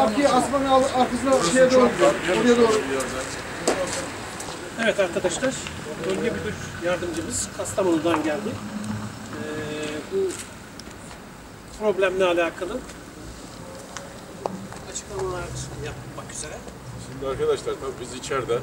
arkaya asmanın arkasına şeye doğru, oraya doğru. Evet arkadaşlar, bölge müdür yardımcımız Kastamonu'dan geldi. Bu problemle alakalı açıklamalar yapmak üzere. Şimdi arkadaşlar tabii biz içeride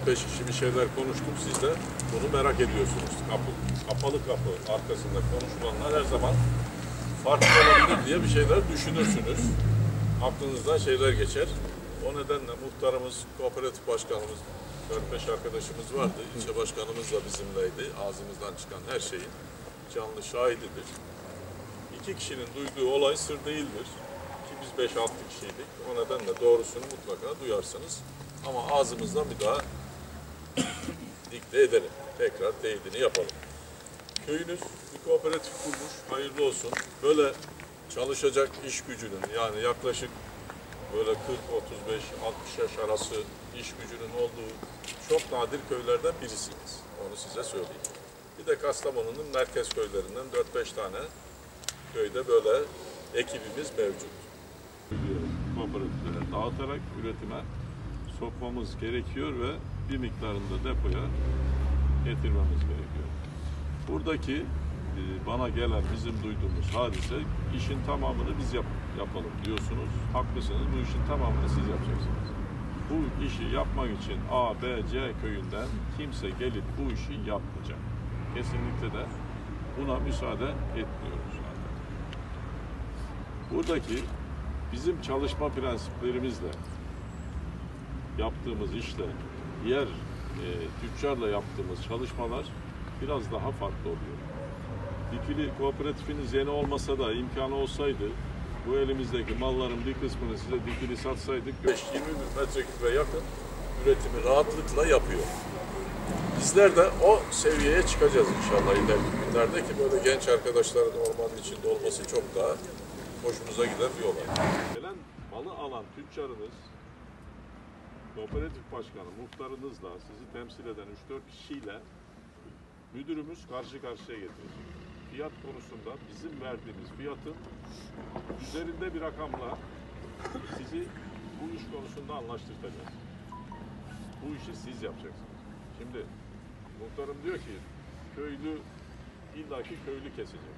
4-5 kişi bir şeyler konuştuk, siz de bunu merak ediyorsunuz. Kapalı kapı arkasında konuşulanlar her zaman farklı olabilir diye bir şeyler düşünürsünüz. Aklınızdan şeyler geçer. O nedenle muhtarımız, kooperatif başkanımız, 4-5 arkadaşımız vardı. İlçe başkanımız da bizimleydi. Ağzımızdan çıkan her şeyin canlı şahididir. 2 kişinin duyduğu olay sır değildir. Ki biz 5-6 kişiydik. O nedenle doğrusunu mutlaka duyarsınız. Ama ağzımızdan bir daha dikte edelim. Tekrar teyidini yapalım. Köyünüz bir kooperatif kurmuş. Hayırlı olsun. Böyle çalışacak iş gücünün, yani yaklaşık böyle 40, 35, 60 yaş arası iş gücünün olduğu çok nadir köylerden birisiniz. Onu size söyleyeyim. Bir de Kastamonu'nun merkez köylerinden 4-5 tane köyde böyle ekibimiz mevcut. Kooperatiflere dağıtarak üretime sokmamız gerekiyor ve bir miktarını da depoya getirmemiz gerekiyor. Buradaki bana gelen, bizim duyduğumuz hadise, işin tamamını biz yapalım diyorsunuz. Haklısınız, bu işin tamamını siz yapacaksınız. Bu işi yapmak için A, B, C köyünden kimse gelip bu işi yapmayacak. Kesinlikle de buna müsaade etmiyoruz. Buradaki bizim çalışma prensiplerimizle yaptığımız işle diğer tüccarla yaptığımız çalışmalar biraz daha farklı oluyor. Dikili kooperatifiniz yeni olmasa da imkanı olsaydı bu elimizdeki malların bir kısmını size dikili satsaydık 5-20 bin metrekübe yakın üretimi rahatlıkla yapıyor. Bizler de o seviyeye çıkacağız inşallah ileriki günlerde ki böyle genç arkadaşların ormanın içinde olması çok daha hoşumuza giden bir olay. Gelen malı alan tüccarınız, kooperatif başkanı, muhtarınızla sizi temsil eden 3-4 kişiyle müdürümüz karşı karşıya getirecek. Fiyat konusunda bizim verdiğimiz fiyatın üzerinde bir rakamla sizi bu iş konusunda anlaştıracağız. Bu işi siz yapacaksınız. Şimdi muhtarım diyor ki köylü illaki köylü kesecek.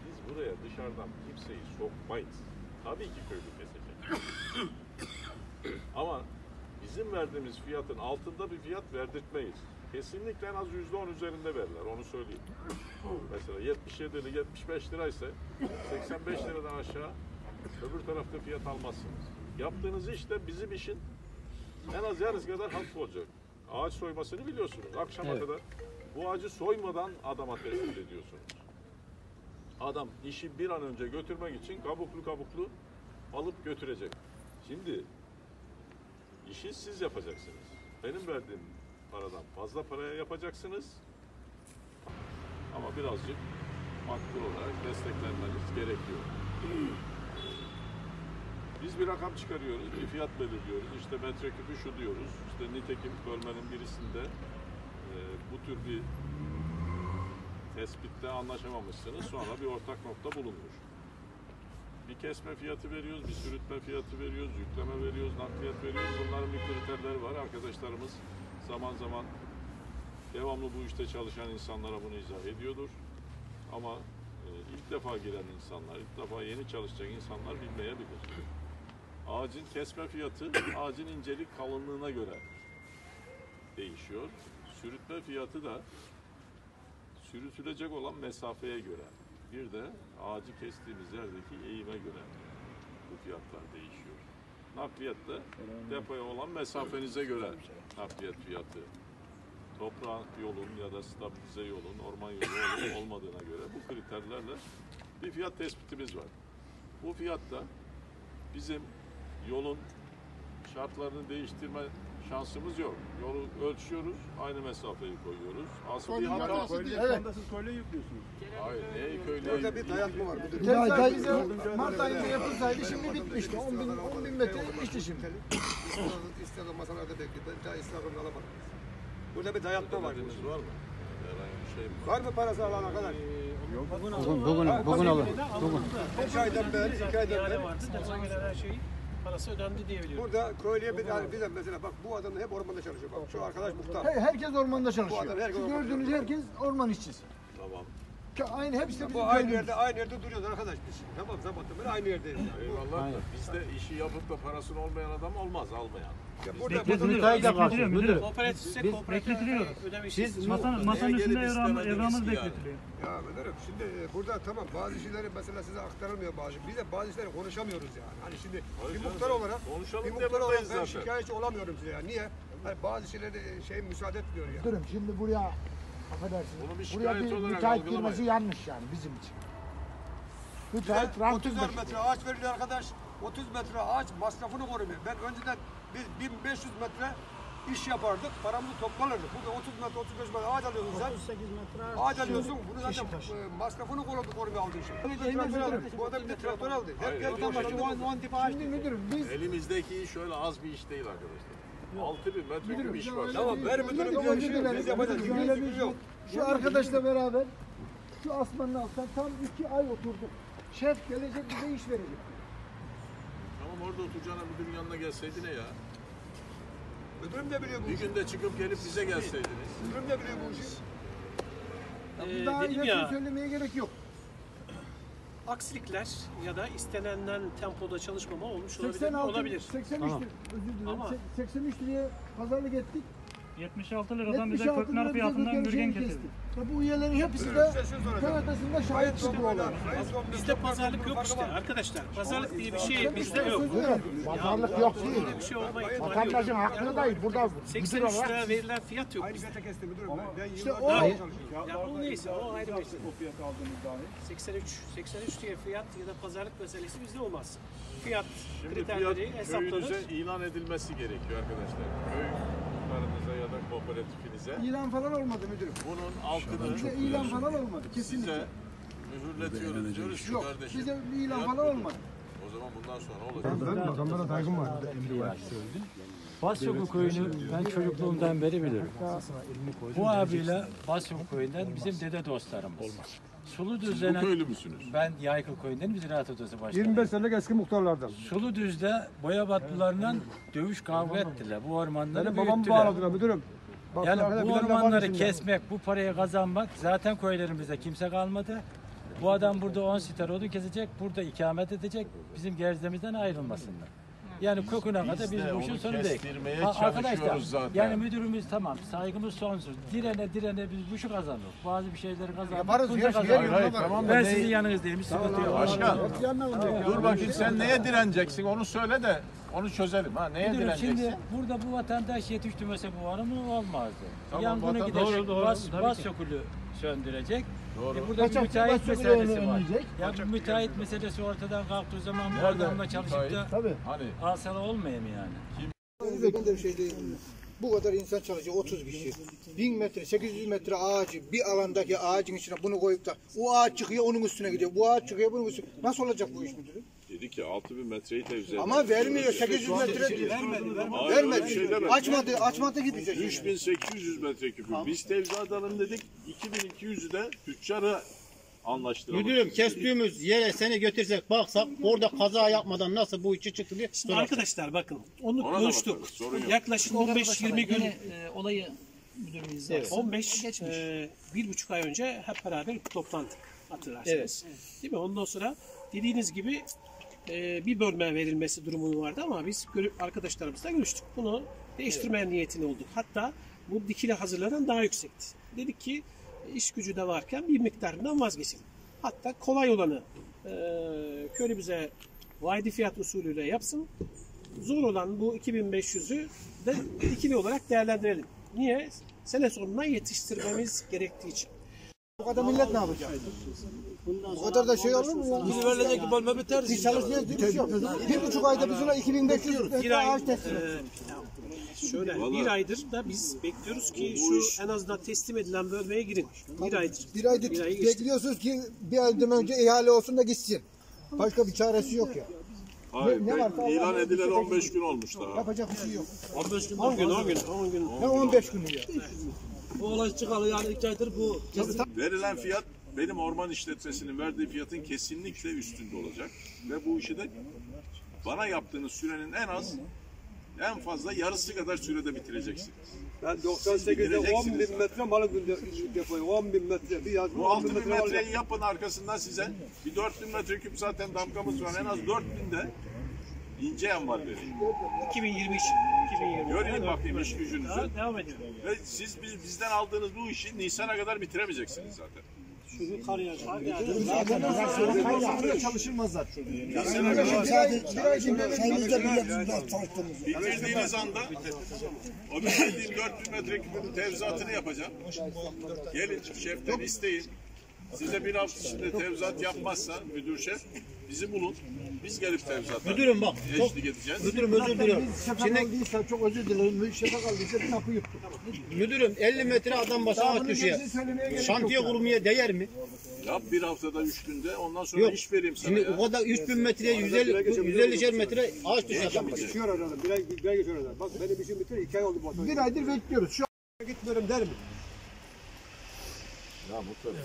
Biz buraya dışarıdan kimseyi sokmayız. Tabii ki köylü kesecek. Ama bizim verdiğimiz fiyatın altında bir fiyat verdirtmeyiz. Kesinlikle en az %10 üzerinde verirler, onu söyleyeyim. Mesela 77 lira, 75 liraysa 85 liradan aşağı öbür tarafta fiyat almazsınız. Yaptığınız iş de bizim işin en az yarısı kadar hafif olacak. Ağaç soymasını biliyorsunuz. Akşama kadar bu ağacı soymadan adama teslim ediyorsunuz. Adam işi bir an önce götürmek için kabuklu alıp götürecek. Şimdi işi siz yapacaksınız. Benim verdiğim paradan fazla paraya yapacaksınız. Ama birazcık makbul olarak desteklenmeniz gerekiyor. Biz bir rakam çıkarıyoruz, bir fiyat belirliyoruz. İşte metreküpü şu diyoruz. İşte nitekim bölmenin birisinde bu tür bir tespitte anlaşamamışsınız. Sonra bir ortak nokta bulunmuş. Bir kesme fiyatı veriyoruz, bir sürütme fiyatı veriyoruz, yükleme veriyoruz, nakliyat veriyoruz. Bunların bir kriterleri var. Arkadaşlarımız zaman zaman devamlı bu işte çalışan insanlara bunu izah ediyordur. Ama ilk defa giren insanlar, ilk defa yeni çalışacak insanlar bilmeyebilir. Ağacın kesme fiyatı ağacın incelik kalınlığına göre değişiyor. Sürütme fiyatı da sürütülecek olan mesafeye göre. Bir de ağacı kestiğimiz yerdeki eğime göre bu fiyatlar değişiyor. Nakliyat da depoya olan mesafenize göre nakliyat fiyatı. Toprağın yolun ya da stabilize yolun, orman yolu olmadığına göre bu kriterlerle bir fiyat tespitimiz var. Bu fiyatta bizim yolun şartlarını değiştirme şansımız yok. Yolu ölçüyoruz, aynı mesafeyi koyuyoruz. Asıl bir hata. Siz köyle yüklüyorsunuz. Hayır, neye köyle? Orada bir dayatma var. Tezgah bize Mart ayında yapılsaydı şimdi bitmişti. 10 bin metre bitmişti şimdi. İstedim masalarda bekliyor. Daha İslam'ın alamadım. Burada bir dayatma var. Var mı? Herhangi bir şey mi? Var mı parası alana kadar? Bugün olur. Bugün. 2 aydan beri, 2 aydan beri. Vardı, her şeyi. parası ödendi diye biliyorum. Burada köylüye bir de mesela bak bu adam hep ormanda çalışıyor. Bak şu arkadaş muhtar. Herkes ormanda çalışıyor. Bu adam herkes Şu ormanda gördüğünüz herkes orman işçisi. Tamam. Aynı hepsi de bizim Bu aynı köylümüz. yerde duruyoruz arkadaş biz. Tamam zamanında böyle aynı yerdeyiz. Yani. Eyvallah da bizde işi yapıp da parasını olmayan adam olmaz, almayan. Ya burada Kooperatifse kooperatif ödeme işi. Masanın Neye üstünde gelip istemediniz evramız ki yani? bekletiliyor. Ya müdürüm şimdi burada tamam bazı şeyleri mesela size aktarılmıyor bazı. Biz de bazı şeyleri konuşamıyoruz yani. Hani şimdi bir muhtar olarak konuşalım bir muhtar diye olarak ben buradayız zaten. şikayetçi olamıyorum size ya. Niye? Hani bazı şeyleri müsaade etmiyor ya. Durun şimdi buraya affedersiniz. Bunu bir Buraya şikayet bir olarak müteahhit algılamayın. girmesi yanlış yani bizim için. Bize Müteahhit rantı 30 metre ağaç veriliyor arkadaş. 30 metre ağaç masrafını korumuyor. Ben önceden biz 1500 metre iş yapardık. Paramızı toplanırdık. Burada 30 metre 35 metre ağaç alıyorsun sen. 38 metre Ağaç alıyorsun. Bunu zaten masrafını korumaya aldın şimdi. Bu adam bir de traktör aldı. Hayır, Hep adam başı 10 tip ağaç. Şimdi müdürüm biz Elimizdeki iş şöyle az bir iş değil arkadaşlar. 6000 metreküp iş var. Tamam ver müdürüm diyor özür işi. dilerim. Biz yapacağız. Şöyle Şöyle bir bir yok. Şu arkadaşla beraber şu asmanın altında tam 2 ay oturduk. Şef gelecek bize iş verecek. Tamam orada oturacağına müdürün yanına gelseydin ya. Müdürüm de biliyor bu Bir işi. günde çıkıp gelip bize gelseydiniz. Müdürüm de biliyor bu işi. Daha Dedim ilerisini ya, söylemeye gerek yok. aksilikler ya da istenenden tempoda çalışmama olmuş olabilir. 86, Olabilir. 83 özür dilerim. Ama- 83 liraya pazarlık ettik. 76 liradan bize 76 köknar lira bize fiyatından gürgen bürgen kestik. kesildi. Ve bu üyelerin hepsi de köy ötesinde şahit çıktı bu olay. Bizde pazarlık yok işte arkadaşlar. Pazarlık diye bir şey bizde yok. Pazarlık yok değil. Böyle bir şey olma ihtimali yok. Vatandaşın hakkını da burada 83 lira verilen fiyat yok Aynı bizde. fiyata kestim müdürüm. Ben İşte yıllardır o- çalışıyorum. Ya o neyse o ayrı bir şey. 83 diye fiyat ya da pazarlık meselesi bizde olmaz. Fiyat Şimdi fiyat kriterleri hesaplanır. köyünüze ilan edilmesi gerekiyor arkadaşlar. Köylarınıza ya da kooperatifinize. İlan falan olmadı müdürüm. Bunun altını Bize ilan falan olmadı kesinlikle. size mühürletiyoruz diyoruz ki Yok kardeşim. bize bir ilan fiyat falan budur. olmadı. O zaman bundan sonra olacak. Adamlara saygım var. Basyoku köyünü ben çocukluğumdan beri bilirim. Bu abiyle Basyoku köyünden bizim dede dostlarımız. Suludüz Bu denen, köylü müsünüz? ben Yaykıl köyünden biz Ziraat Odası başkanıyım. 25 senelik eski muhtarlardan. Suludüz'de Boyabatlılarla dövüş kavga ettiler. Bu ormanları Benim babamı büyüttüler. bağladılar müdürüm. Bak, Yani arkada bu bilenler var ormanları içinde. kesmek, bu parayı kazanmak zaten köylerimizde kimse kalmadı. Bu adam burada 10 sitar odun kesecek, burada ikamet edecek, bizim gerzemizden ayrılmasınlar. Yani köküne kadar biz de bu işin onu sonundayız. kestirmeye Arkadaşlar, çalışıyoruz zaten. yani müdürümüz tamam, saygımız sonsuz. Direne biz bu işi kazanırız. Bazı bir şeyleri kazanırız. Yaparız, bunca her şeyi kazanırız. yapıyoruz. Tamam da Ben ne- sizin yanınızdayım, hiç sıkıntı yok. Başkan, Yanına dur bakayım sen neye direneceksin onu söyle de onu çözelim ha. Neye Müdürüm direneceksin? şimdi burada bu vatandaş yetiştirmese bu var mı olmazdı. Tamam, Yangını vatan- gidecek, doğru, bas sokulü söndürecek. Doğru. Burada bir Kaçak müteahhit bas sokulü meselesi var. önleyecek. Ya bu müteahhit meselesi ortadan kalktığı zaman bu Nerede adamla çalışıp da müteahhit? Tabii. Hani alsana olmuyor mu yani? Ben de bu kadar insan çalışıyor 30 kişi. 1000 metre 800 metre ağacı bir alandaki ağacın içine bunu koyup da o ağaç çıkıyor onun üstüne gidiyor. Bu ağaç çıkıyor bunun üstüne. Nasıl olacak bu iş müdürüm? dedi ki 6000 metreyi tevzi Ama vermiyor 800 metre vermedi. Açmadı gidecek. 3800 metreküpü. Biz tevzi alalım dedik. 2200'ü de tüccara anlaştıralım. Müdürüm kestiğimiz yere seni götürsek baksak orada kaza yapmadan nasıl bu işi çıktı diye Şimdi arkadaşlar bakın onu Ona da konuştuk. bakarız, sorun yok. Yaklaşık 15-20 gün Olayı müdürümüz 15 1,5 ay önce hep beraber bir toplantı hatırlarsınız. Değil mi? Ondan sonra dediğiniz gibi bir bölme verilmesi durumu vardı ama biz arkadaşlarımızla görüştük. Bunu değiştirmeye niyetinde olduk. Hatta bu dikili hazırlanan daha yüksekti. Dedik ki iş gücü de varken bir miktarından vazgeçelim. Hatta kolay olanı köylü bize vaydi fiyat usulüyle yapsın. Zor olan bu 2500'ü de ikili olarak değerlendirelim. Niye? Sene sonuna yetiştirmemiz gerektiği için. Bu kadar millet ne yapacak? Bu kadar da şey olur mu ya? Biz verilecek bir bölme biter. Biz çalışmıyoruz diye bir şey yok. 1,5 ayda biz ona 2500 Bir metre ay ağaç teslim şöyle bir aydır da biz bekliyoruz ki şu en azından teslim edilen bölmeye girin. Bir aydır. Bir aydır Bir ayı geçti. bekliyorsunuz ki bir aydan önce ihale olsun da gitsin. Başka bir çaresi yok ya. Hayır, ne varsa ilan Allah'ın edilen izniyle 15 gün olmuş daha. Yapacak bir şey yok. 10 gün. Ne 15 günü ya. Bu olay çıkalı yani 2 aydır bu. Verilen fiyat benim orman işletmesinin verdiği fiyatın kesinlikle üstünde olacak. Ve bu işi de bana yaptığınız sürenin en fazla yarısı kadar sürede bitireceksiniz. Ben 98'de 10.000 metre malı depoyu, 10.000 metre bir yazma. Bu 6.000 metreyi yapın, arkasından size bir 4.000 metreküp zaten damgamız var. En az 4.000'de ince yan var dedi. 2023. Göreyim bakayım iş gücünüzü. Devam ediyor. Ve siz bizden aldığınız bu işi Nisan'a kadar bitiremeyeceksiniz zaten. Şunu kar yağacak. Çalışılmazlar. Nisan'a kadar bitirdiğiniz anda o bitirdiğim 4.000 metreküpün tevzatını yapacağım. Gelin şeften isteyin. Size bir hafta içinde tevzat yapmazsa müdür şef bizi bulun. Biz gelip tevzata Müdürüm bak, eşlik edeceğiz. Müdürüm özür diliyorum. Şimdi çok özür dilerim. Şefe kaldıysa bir kapı yuttu. Müdürüm 50 metre adam başı ağaç düşüyor. Şantiye kurmaya değer mi? Yap bir haftada 3 günde, ondan sonra Yok. iş vereyim sana Şimdi ya. o kadar 3000 metreye 150'şer metre ağaç düşüyor. Geçiyor aradan, bir ay geçiyor aradan. Bak benim işim bitir, 2 ay oldu bu. Bir aydır bekliyoruz. Şu Gitmiyorum der mi? Ya mutlaka.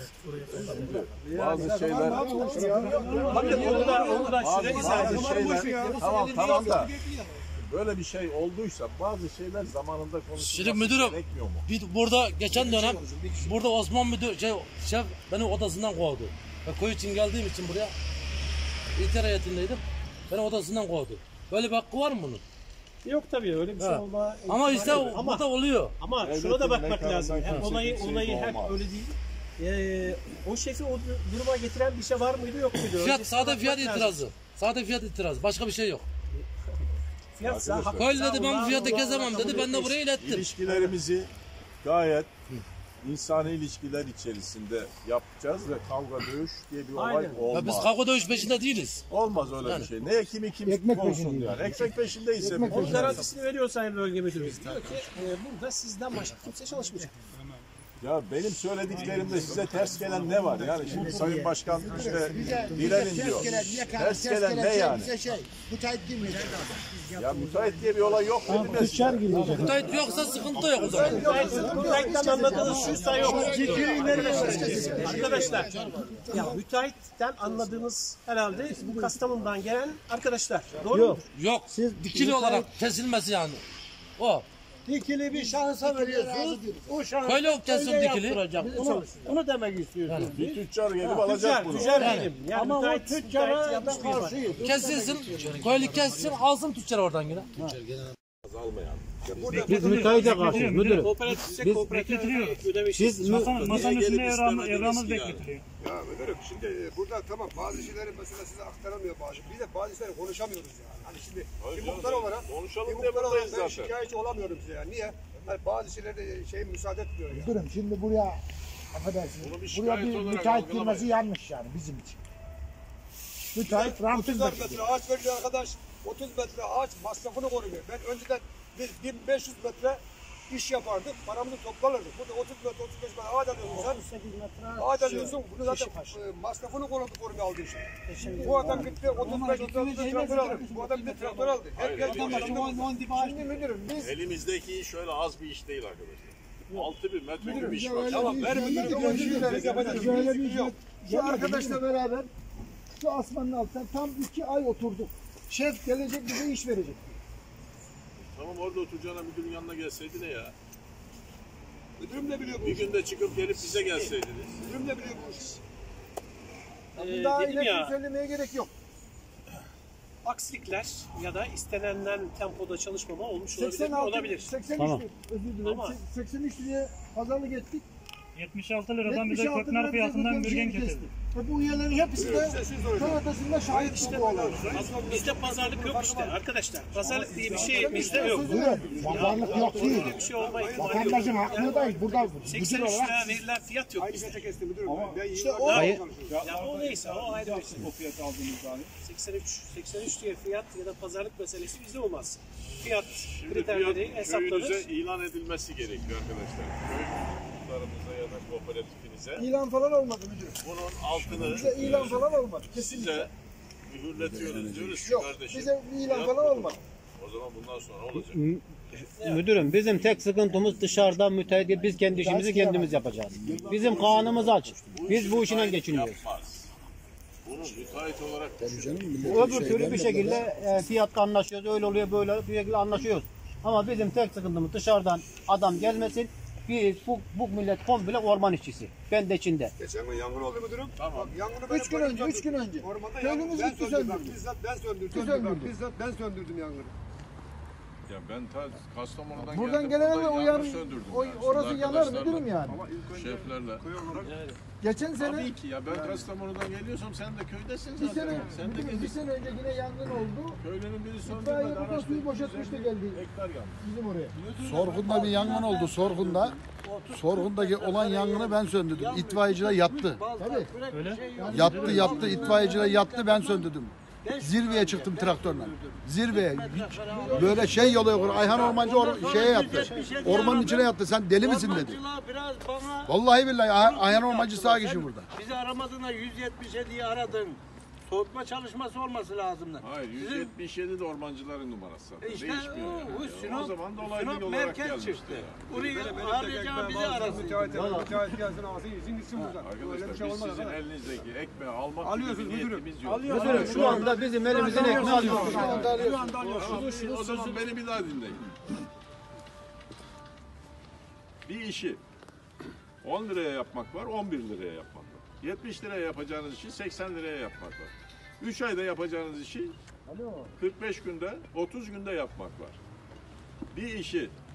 Bazı şeyler, tamam da böyle bir şey olduysa bazı şeyler zamanında konuşulması Şimdi müdürüm, gerekmiyor mu? burada geçen dönem burada Osman müdür şef beni odasından kovdu. Ben köy için geldiğim için buraya İlter heyetindeydim. Beni odasından kovdu. Böyle bir hakkı var mı bunun? Yok tabii öyle bir şey olma. Ama işte bu da oluyor. Ama şuna da bakmak lazım. Hem olayı hep olmaz. öyle değil. O şefi o duruma getiren bir şey var mıydı yok muydu? Fiyat, sade fiyat itirazı. Sade fiyat itirazı. Başka bir şey yok. Fiyatsa Köylü dedi ben bu fiyata gezemem dedi. Ben de buraya ilettim. İlişkilerimizi gayet insani ilişkiler içerisinde yapacağız ve kavga dövüş diye bir olay Aynen. Ya olmaz. biz kavga dövüş peşinde değiliz. Olmaz öyle bir şey. Ne kimi kim olsun yani. Ekmek peşindeyse bu. onun garantisini veriyor Sayın Bölge Müdürümüz. Diyor ki burada sizden başka kimse çalışmayacak. Ya benim söylediklerimde size ters gelen ne var? Yani şimdi Sayın Başkan işte direnin diyor. Ters gelen ne yani? Ya müteahhit diye bir olay yok dedim ya size. Müteahhit yoksa sıkıntı yok o zaman. Müteahhitten anladığınız şuysa yok. Arkadaşlar, ya müteahhitten anladığınız herhalde bu Kastamonu'dan gelen arkadaşlar. Doğru mu? Yok. Dikili olarak kesilmesi yani. O. dikili bir şahısa veriyorsunuz. O şahıs Köylü yok kesin dikili. onu demek istiyorsunuz. Bir tüccar gelip alacak bunu. Tüccar değilim. Ama o müteahhit tüccara yanlış bir da ifade. karşıyız. Kesilsin. Köylü kessin alsın tüccar oradan yine. Biz müteahhite karşıyız müdürüm. Kooperatifse kooperatif ödemişiz. Masanın üstünde evramımız bekletiliyor. Ya müdürüm şimdi burada tamam bazı şeyleri mesela size aktaramıyor bazı. Bir de bazı şeyleri konuşamıyoruz ya. Hani şimdi bir muhtar olarak, Konuşalım bir diye muhtar olarak buradayız ben zaten. şikayetçi olamıyorum size yani. Niye? Hani bazı şeylerde müsaade etmiyor ya. Durun şimdi buraya affedersiniz. Bunu bir Buraya şikayet bir olarak müteahhit algılamayın. girmesi yanlış yani bizim için. Müteahhit ramsız 30 metre ağaç veriyor arkadaş. 30 metre ağaç masrafını koruyor. Ben önceden biz 1500 metre iş yapardık. Paramızı toplanırdık. Burada 30 metre 35 metre ağaç alıyorsun sen. Ağaç alıyorsun. Bunu zaten masrafını korumaya aldığı için. Bu adam gitti 35-30 traktör aldı. Bu adam bir de traktör aldı. Hep geldi. Şimdi müdürüm biz Elimizdeki iş öyle az bir iş değil arkadaşlar. 6000 metre bir iş var. tamam ver müdürüm. Biz yapacağız. Şöyle bir şey. Şu arkadaşla beraber şu asmanın altında tam 2 ay oturduk. Şef gelecek bize iş verecek. Tamam orada oturacağına müdürün yanına gelseydin ne ya? Müdürüm de biliyor bu Bir işi. günde çıkıp gelip bize gelseydiniz. Müdürüm de biliyor bu işi. Daha Dedim ileri ya, söylemeye gerek yok. aksilikler ya da istenilen tempoda çalışmama olmuş olabilir. 86, Olabilir. 83 Tamam. özür dilerim. Ama- 83 liraya pazarlık ettik. 76 liradan bize 76 köknar lira fiyatından bize bürgen kesti. getirdi. Ve bu üyelerin hepsi de sonrasında şahit bu olay. Bizde pazarlık yok işte arkadaşlar. Pazarlık diye bir şey bizde yok. Durun. Pazarlık yok değil. Böyle bir şey olma ihtimali yok. Vatandaşın hakkındayız. Burada müdür 83 olarak lira verilen fiyat yok Aynı bizde. fiyata kesti müdürüm. Ben İşte yıllardır o, çalışıyorum. ya o neyse o ayrı bir şey. O fiyatı aldığınız zaman. 83 diye fiyat ya da pazarlık meselesi bizde olmaz. Fiyat Şimdi kriterleri fiyat hesaplanır. köyünüze ilan edilmesi gerekiyor arkadaşlar. Köy muhtarımıza ya da kooperatifinize İlan falan olmadı müdürüm. bunun altını Bize ilan falan olmadı. Kesinlikle. size mühürletiyoruz diyoruz ki Yok. kardeşim. Bize bir ilan fiyat falan budur. olmadı. O zaman bundan sonra olacak. Müdürüm bizim tek sıkıntımız dışarıdan müteahhit biz kendi işimizi kendimiz yapacağız. Bizim kanımız aç. Biz bu işle geçiniyoruz. Yapmaz. Bu bunu müteahhit olarak Öbür türlü bir şekilde fiyatta anlaşıyoruz. Öyle oluyor böyle bir şekilde anlaşıyoruz. Ama bizim tek sıkıntımız dışarıdan adam gelmesin. Biz bu millet komple orman işçisi. Ben de içinde. Geçen gün yangın oldu müdürüm. Tamam. Yangını 3 gün önce, 3 gün önce. Ormanda Köylümüz ben gitti söndürdüm. söndürdü. Bizzat ben söndürdüm. Söndürdü. Bizzat ben söndürdüm yangını. ya ben Kastamonu'dan Buradan geldim. gelene burada o yangın yarın söndürdüm o, yani. orası Şimdi yanar arkadaşlarla, müdürüm yani. Şeflerle. Geçen sene Tabii ki ya ben Kastamonu'dan geliyorsam sen de köydesin bir zaten. sene Sen de müdürüm, bir gelirsin. sene önce yine yangın oldu. Köylünün biri İtfaiye söndürmedi. burada suyu boşaltmıştı geldi Hektar yandı. bizim oraya. Sorgun'da bir yangın oldu. Sorgun'daki olan yangını ben söndürdüm. İtfaiyeciler yattı. Tabii. Yattı. İtfaiyeciler yattı, ben söndürdüm. Zirveye çıktım traktörle. Zirveye. Hiç böyle şey yolu yok. Ayhan Ormancı şeye yattı. Ormanın içine yattı. Sen deli misin dedi. Biraz bana Vallahi billahi Ayhan Ormancı sağ kişi burada. bizi aramadığında 177'yi aradın. Soğutma çalışması olması lazımdı. Hayır 177 de ormancıların numarası zaten. İşte Değişmiyor yani. Sinop, O zaman dolaylı Sinop olarak merkez gelmişti. çıktı. Yani. Buraya arayacağım bizi arasın. Müteahhit gelsin alsın izin gitsin buradan. Arkadaşlar biz sizin elinizdeki ekmeği almak Alıyorsunuz gibi bir müdürüm. niyetimiz yok. Müdürüm şu anda bizim elimizin ekmeği alıyoruz. Şu anda alıyorsunuz. O zaman beni bir daha dinleyin. Bir işi 10 liraya yapmak var, 11 liraya yapmak var. 70 liraya yapacağınız işi 80 liraya yapmak var. 3 ayda yapacağınız işi 45 günde, 30 günde yapmak var. Bir işi